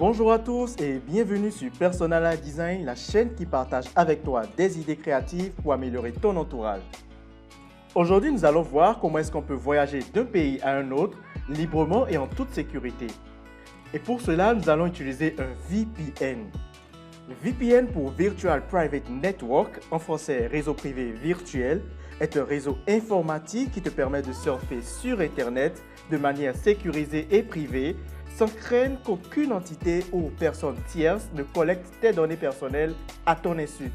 Bonjour à tous et bienvenue sur Personala Design, la chaîne qui partage avec toi des idées créatives pour améliorer ton entourage. Aujourd'hui, nous allons voir comment est-ce qu'on peut voyager d'un pays à un autre librement et en toute sécurité. Et pour cela, nous allons utiliser un VPN. VPN pour Virtual Private Network, en français réseau privé virtuel, est un réseau informatique qui te permet de surfer sur Internet de manière sécurisée et privée sans craindre qu'aucune entité ou personne tierce ne collecte tes données personnelles à ton insu.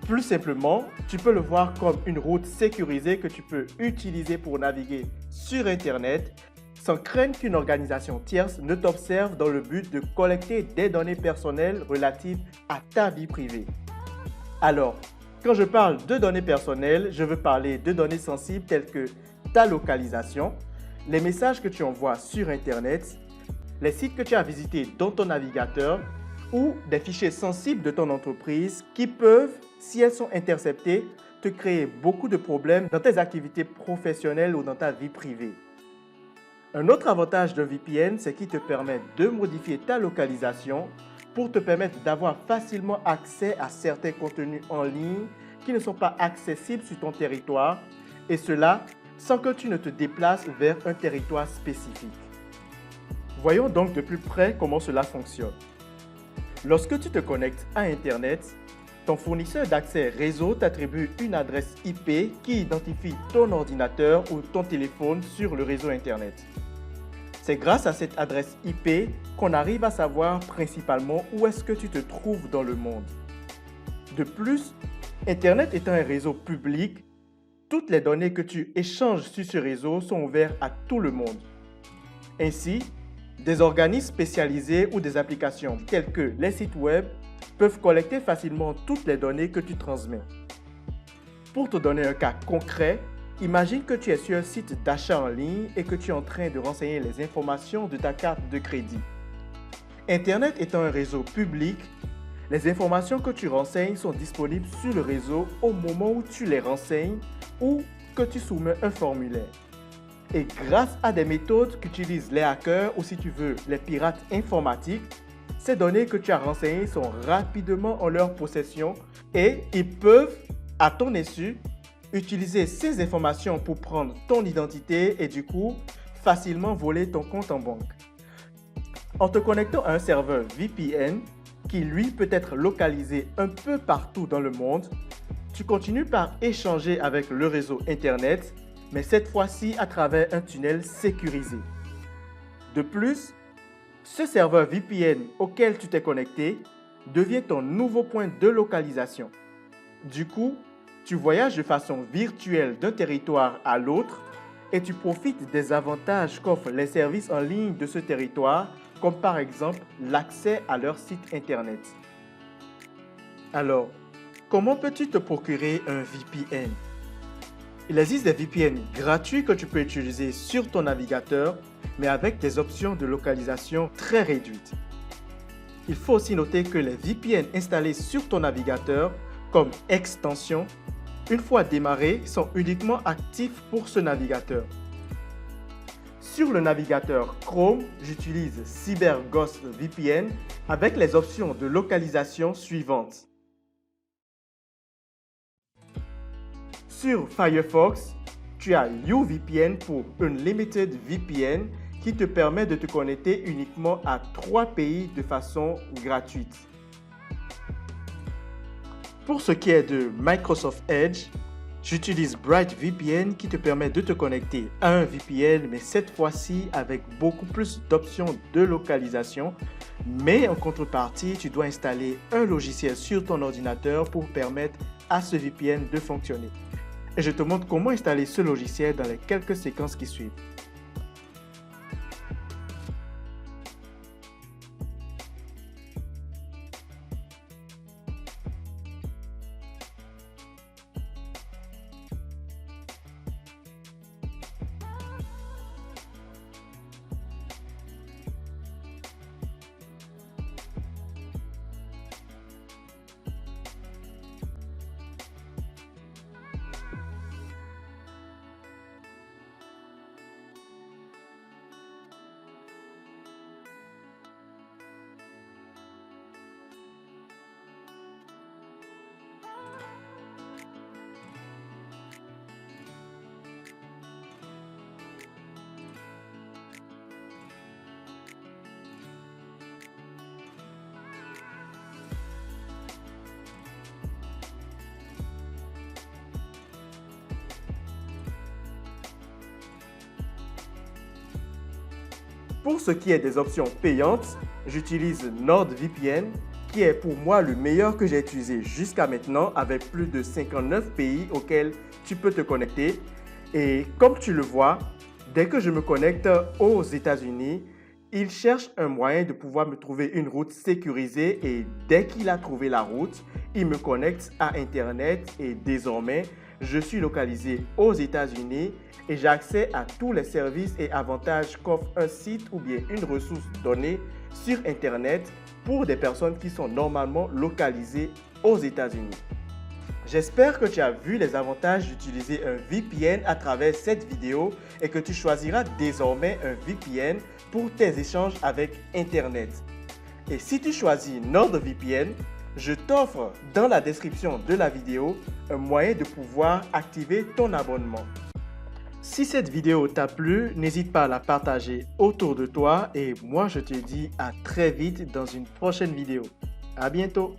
Plus simplement, tu peux le voir comme une route sécurisée que tu peux utiliser pour naviguer sur Internet sans craindre qu'une organisation tierce ne t'observe dans le but de collecter des données personnelles relatives à ta vie privée. Alors, quand je parle de données personnelles, je veux parler de données sensibles telles que ta localisation, les messages que tu envoies sur Internet, les sites que tu as visités dans ton navigateur ou des fichiers sensibles de ton entreprise qui peuvent, si elles sont interceptées, te créer beaucoup de problèmes dans tes activités professionnelles ou dans ta vie privée. Un autre avantage d'un VPN, c'est qu'il te permet de modifier ta localisation pour te permettre d'avoir facilement accès à certains contenus en ligne qui ne sont pas accessibles sur ton territoire, et cela sans que tu ne te déplaces vers un territoire spécifique. Voyons donc de plus près comment cela fonctionne. Lorsque tu te connectes à Internet, ton fournisseur d'accès réseau t'attribue une adresse IP qui identifie ton ordinateur ou ton téléphone sur le réseau Internet. C'est grâce à cette adresse IP qu'on arrive à savoir principalement où est-ce que tu te trouves dans le monde. De plus, Internet étant un réseau public, toutes les données que tu échanges sur ce réseau sont ouvertes à tout le monde. Ainsi, des organismes spécialisés ou des applications telles que les sites web peuvent collecter facilement toutes les données que tu transmets. Pour te donner un cas concret, imagine que tu es sur un site d'achat en ligne et que tu es en train de renseigner les informations de ta carte de crédit. Internet étant un réseau public, les informations que tu renseignes sont disponibles sur le réseau au moment où tu les renseignes ou que tu soumets un formulaire. Et grâce à des méthodes qu'utilisent les hackers ou si tu veux les pirates informatiques, ces données que tu as renseignées sont rapidement en leur possession et ils peuvent, à ton insu, utiliser ces informations pour prendre ton identité et du coup, facilement voler ton compte en banque. En te connectant à un serveur VPN, qui lui peut être localisé un peu partout dans le monde, tu continues par échanger avec le réseau Internet, mais cette fois-ci à travers un tunnel sécurisé. De plus, ce serveur VPN auquel tu t'es connecté devient ton nouveau point de localisation. Du coup, tu voyages de façon virtuelle d'un territoire à l'autre et tu profites des avantages qu'offrent les services en ligne de ce territoire, comme par exemple l'accès à leur site Internet. Alors, comment peux-tu te procurer un VPN ? Il existe des VPN gratuits que tu peux utiliser sur ton navigateur, mais avec des options de localisation très réduites. Il faut aussi noter que les VPN installés sur ton navigateur, comme extension, une fois démarrés, sont uniquement actifs pour ce navigateur. Sur le navigateur Chrome, j'utilise CyberGhost VPN avec les options de localisation suivantes. Sur Firefox, tu as UVPN pour Unlimited VPN qui te permet de te connecter uniquement à 3 pays de façon gratuite. Pour ce qui est de Microsoft Edge, j'utilise Bright VPN qui te permet de te connecter à un VPN, mais cette fois-ci avec beaucoup plus d'options de localisation. Mais en contrepartie, tu dois installer un logiciel sur ton ordinateur pour permettre à ce VPN de fonctionner. Et je te montre comment installer ce logiciel dans les quelques séquences qui suivent. Pour ce qui est des options payantes, j'utilise NordVPN qui est pour moi le meilleur que j'ai utilisé jusqu'à maintenant avec plus de 59 pays auxquels tu peux te connecter. Et comme tu le vois, dès que je me connecte aux États-Unis, il cherche un moyen de pouvoir me trouver une route sécurisée et dès qu'il a trouvé la route, il me connecte à Internet et désormais, je suis localisé aux États-Unis et j'ai accès à tous les services et avantages qu'offre un site ou bien une ressource donnée sur Internet pour des personnes qui sont normalement localisées aux États-Unis. J'espère que tu as vu les avantages d'utiliser un VPN à travers cette vidéo et que tu choisiras désormais un VPN pour tes échanges avec Internet. Et si tu choisis NordVPN, je t'offre dans la description de la vidéo un moyen de pouvoir activer ton abonnement. Si cette vidéo t'a plu, n'hésite pas à la partager autour de toi et moi je te dis à très vite dans une prochaine vidéo. À bientôt!